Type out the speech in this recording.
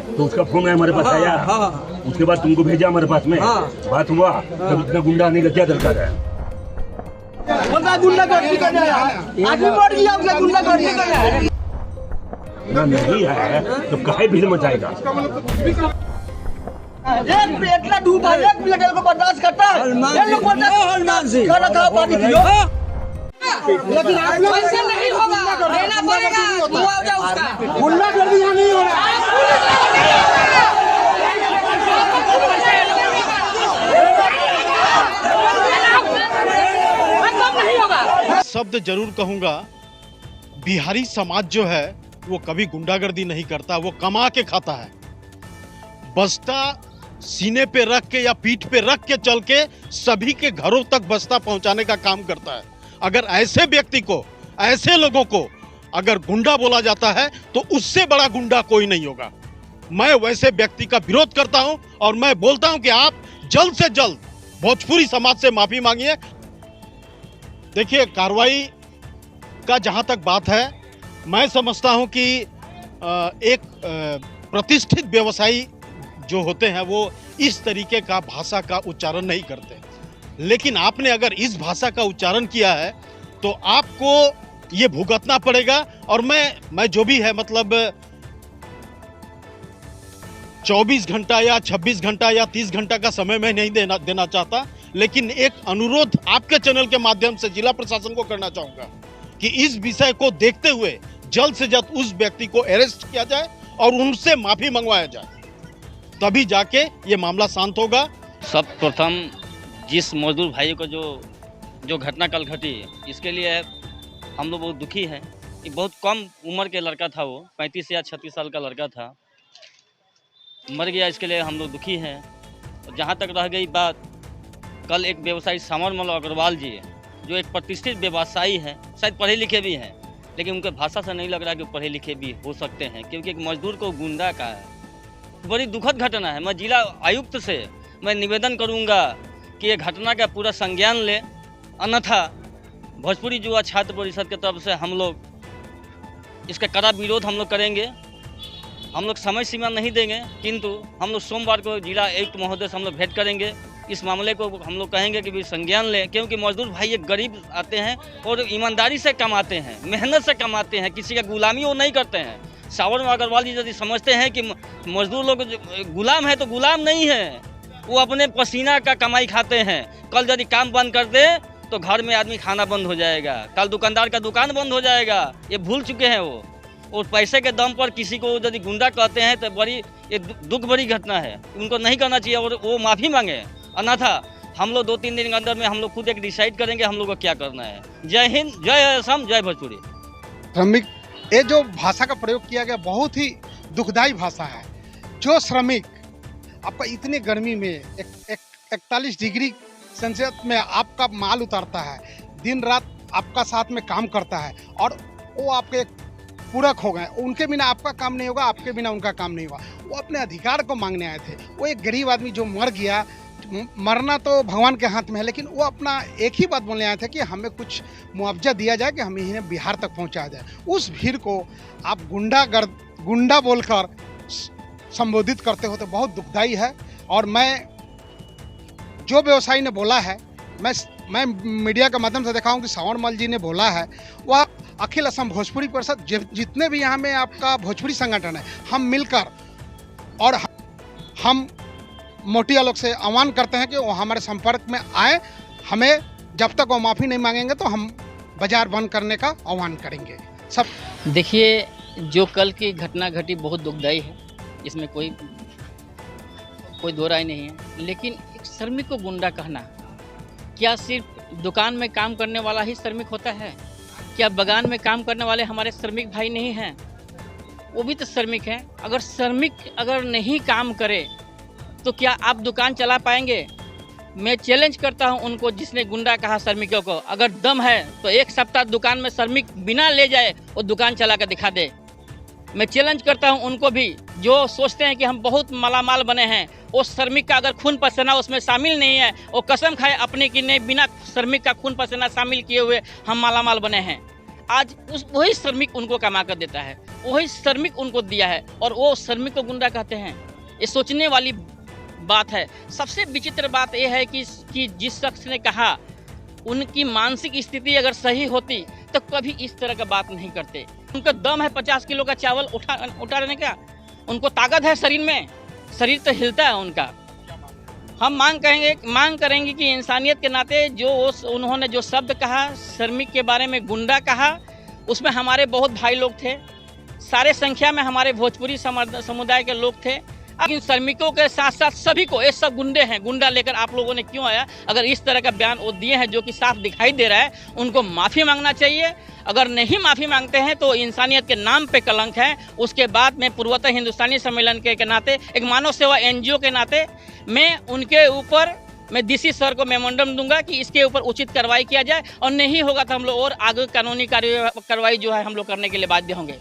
तो उसका फोन हमारे पास आया। उसके बाद तुमको भेजा हमारे पास में। बात हुआ तब इतना गुंडा आने का क्या दरकार है? गुंडागर्दी करने आया आदमी मर गया, उसका गुंडागर्दी करने आया ना नहीं है तो काहे भीड़ मचाएगा? एक प्लेट ला दूध है, एक प्लेट को बर्दाश्त करता है। ये लोग बर्दाश्त खाना खा पानी पियो, लेकिन आप लोग ऐसे नहीं होगा, देना पड़ेगा मुआवजा उसका। गुंडागर्दी यहाँ नहीं हो रहा है। शब्द जरूर कहूंगा, बिहारी समाज जो है वो कभी गुंडागर्दी नहीं करता, वो कमा के खाता है। बस्ता सीने पे रख के या पीठ पे रख के चल के सभी के घरों तक बस्ता पहुंचाने का काम करता है। अगर ऐसे व्यक्ति को, ऐसे लोगों को अगर गुंडा बोला जाता है तो उससे बड़ा गुंडा कोई नहीं होगा। मैं वैसे व्यक्ति का विरोध करता हूं और मैं बोलता हूं कि आप जल्द से जल्द भोजपुरी समाज से माफी मांगिए। देखिए, कार्रवाई का जहां तक बात है, मैं समझता हूं कि एक प्रतिष्ठित व्यवसायी जो होते हैं वो इस तरीके का भाषा का उच्चारण नहीं करते, लेकिन आपने अगर इस भाषा का उच्चारण किया है तो आपको ये भुगतना पड़ेगा। और मैं जो भी है मतलब 24 घंटा या 26 घंटा या 30 घंटा का समय मैं नहीं देना चाहता, लेकिन एक अनुरोध आपके चैनल के माध्यम से जिला प्रशासन को करना चाहूंगा कि इस विषय को देखते हुए जल्द से जल्द उस व्यक्ति को अरेस्ट किया जाए और उनसे माफी मंगवाया जाए, तभी जाके ये मामला शांत होगा। सब प्रथम जिस मजदूर भाई को जो घटना कल घटी, इसके लिए हम लोग बहुत दुखी हैं। ये बहुत कम उम्र के लड़का था, वो 35 या 36 साल का लड़का था, मर गया। इसके लिए हम लोग दुखी हैं। और जहाँ तक रह गई बात, कल एक व्यवसायी सावरमल अग्रवाल जी, जो एक प्रतिष्ठित व्यवसायी हैं, शायद पढ़े लिखे भी हैं, लेकिन उनके भाषा से नहीं लग रहा कि पढ़े लिखे भी हो सकते हैं, क्योंकि एक मजदूर को गुंडा का है। बड़ी दुखद घटना है। मैं जिला आयुक्त से मैं निवेदन करूंगा कि ये घटना का पूरा संज्ञान ले, अन्यथा भोजपुरी युवा छात्र परिषद की तरफ से हम लोग इसका कड़ा विरोध हम लोग करेंगे। हम लोग समय सीमा नहीं देंगे, किंतु हम लोग सोमवार को जिला आयुक्त महोदय से हम लोग भेंट करेंगे। इस मामले को हम लोग कहेंगे कि भी संज्ञान लें, क्योंकि मजदूर भाई एक गरीब आते हैं और ईमानदारी से कमाते हैं, मेहनत से कमाते हैं, किसी का गुलामी वो नहीं करते हैं। सावरमल अग्रवाल जी यदि समझते हैं कि मजदूर लोग गुलाम है, तो गुलाम नहीं है, वो अपने पसीना का कमाई खाते हैं। कल यदि काम बंद कर दे तो घर में आदमी खाना बंद हो जाएगा, कल दुकानदार का दुकान बंद हो जाएगा। ये भूल चुके हैं वो, और पैसे के दम पर किसी को यदि गुंडा कहते हैं तो बड़ी ये दुख भरी घटना है, उनको नहीं करना चाहिए और वो माफ़ी मांगे। अन्यथा हम लोग 2-3 दिन के अंदर में हम लोग खुद एक डिसाइड करेंगे हम लोग को क्या करना है। जय हिंद, जय असम, जय भोजपुरी। श्रमिक, ये जो भाषा का प्रयोग किया गया बहुत ही दुखदाई भाषा है। जो श्रमिक आपका इतने गर्मी में 41 डिग्री सेल्सियस में आपका माल उतारता है, दिन रात आपका साथ में काम करता है, और वो आपके पूरक हो गए, उनके बिना आपका काम नहीं होगा, आपके बिना उनका काम नहीं होगा। वो अपने अधिकार को मांगने आए थे। वो एक गरीब आदमी जो मर गया, मरना तो भगवान के हाथ में है, लेकिन वो अपना एक ही बात बोलने आए थे कि हमें कुछ मुआवजा दिया जाए कि हम इन्हें बिहार तक पहुंचाया जाए। उस भीड़ को आप गुंडा बोलकर संबोधित करते हो तो बहुत दुखदाई है। और मैं जो व्यवसायी ने बोला है, मैं मीडिया के माध्यम से देखा हूँ कि सावरमल जी ने बोला है, वह अखिल असम भोजपुरी परिषद जितने भी यहाँ में आपका भोजपुरी संगठन है, हम मिलकर और हम मोटिया लोग से आह्वान करते हैं कि वो हमारे संपर्क में आए। हमें जब तक वो माफ़ी नहीं मांगेंगे तो हम बाजार बंद करने का आह्वान करेंगे। सब देखिए, जो कल की घटना घटी बहुत दुखदाई है, इसमें कोई दो राय नहीं है, लेकिन एक श्रमिक को गुंडा कहना, क्या सिर्फ दुकान में काम करने वाला ही श्रमिक होता है? क्या बगान में काम करने वाले हमारे श्रमिक भाई नहीं हैं? वो भी तो श्रमिक हैं। अगर श्रमिक नहीं काम करे तो क्या आप दुकान चला पाएंगे? मैं चैलेंज करता हूं उनको जिसने गुंडा कहा श्रमिकों को, अगर दम है तो एक सप्ताह दुकान में श्रमिक बिना ले जाए वो दुकान चला कर दिखा दे। मैं चैलेंज करता हूं उनको भी जो सोचते हैं कि हम बहुत मालामाल बने हैं, वो श्रमिक का अगर खून पसीना उसमें शामिल नहीं है, वो कसम खाए अपने कि नहीं, बिना श्रमिक का खून पसीना शामिल किए हुए हम मालामाल बने हैं। आज वही श्रमिक उनको कमा कर देता है, वही श्रमिक उनको दिया है और वो श्रमिक को गुंडा कहते हैं। ये सोचने वाली बात है। सबसे विचित्र बात यह है कि जिस शख्स ने कहा उनकी मानसिक स्थिति अगर सही होती तो कभी इस तरह का बात नहीं करते। उनका दम है 50 किलो का चावल उठाने का, उनको ताकत है शरीर में, शरीर तो हिलता है उनका। हम मांग करेंगे कि इंसानियत के नाते जो उन्होंने जो शब्द कहा, श्रमिक के बारे में गुंडा कहा, उसमें हमारे बहुत भाई लोग थे, सारे संख्या में हमारे भोजपुरी समुदाय के लोग थे। लेकिन श्रमिकों के साथ साथ सभी को, ये सब गुंडे हैं, गुंडा लेकर आप लोगों ने क्यों आया? अगर इस तरह का बयान वो दिए हैं जो कि साफ दिखाई दे रहा है, उनको माफ़ी मांगना चाहिए। अगर नहीं माफ़ी मांगते हैं तो इंसानियत के नाम पे कलंक है। उसके बाद में पूर्वोत्तर हिंदुस्तानी सम्मेलन के नाते, एक मानव सेवा NGO के नाते, मैं उनके ऊपर DC सर को मेमोरेंडम दूंगा कि इसके ऊपर उचित कार्रवाई किया जाए, और नहीं होगा तो हम लोग और आगे कानूनी कार्रवाई जो है हम लोग करने के लिए बाध्य होंगे।